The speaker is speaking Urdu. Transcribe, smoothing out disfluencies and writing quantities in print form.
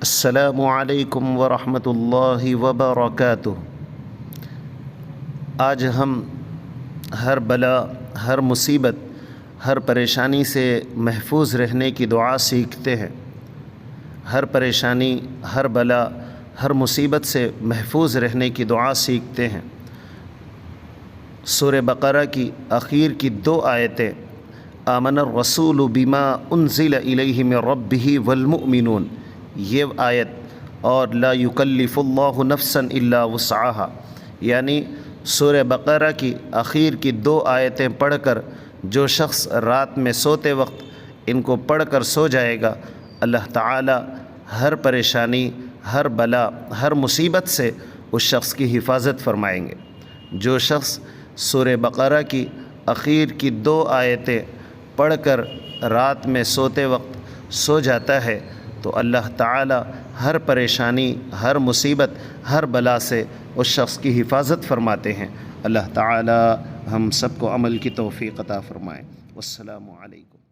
السلام علیکم ورحمۃ اللہ وبرکاتہ۔ آج ہم ہر بلا، ہر مصیبت، ہر پریشانی سے محفوظ رہنے کی دعا سیکھتے ہیں۔ ہر پریشانی، ہر بلا، ہر مصیبت سے محفوظ رہنے کی دعا سیکھتے ہیں۔ سورہ بقرہ کی آخر کی 2 آیتیں آمن الرسول بما انزل الیہ من ربہ والمؤمنون، یہ آیت، اور لا یکلف اللہ نفسا الا وسعها، یعنی سورہ بقرہ کی آخر کی 2 آیتیں پڑھ کر جو شخص رات میں سوتے وقت ان کو پڑھ کر سو جائے گا، اللہ تعالی ہر پریشانی، ہر بلا، ہر مصیبت سے اس شخص کی حفاظت فرمائیں گے۔ جو شخص سورہ بقرہ کی آخر کی 2 آیتیں پڑھ کر رات میں سوتے وقت سو جاتا ہے تو اللہ تعالی ہر پریشانی، ہر مصیبت، ہر بلا سے اس شخص کی حفاظت فرماتے ہیں۔ اللہ تعالی ہم سب کو عمل کی توفیق عطا فرمائے۔ والسلام علیکم۔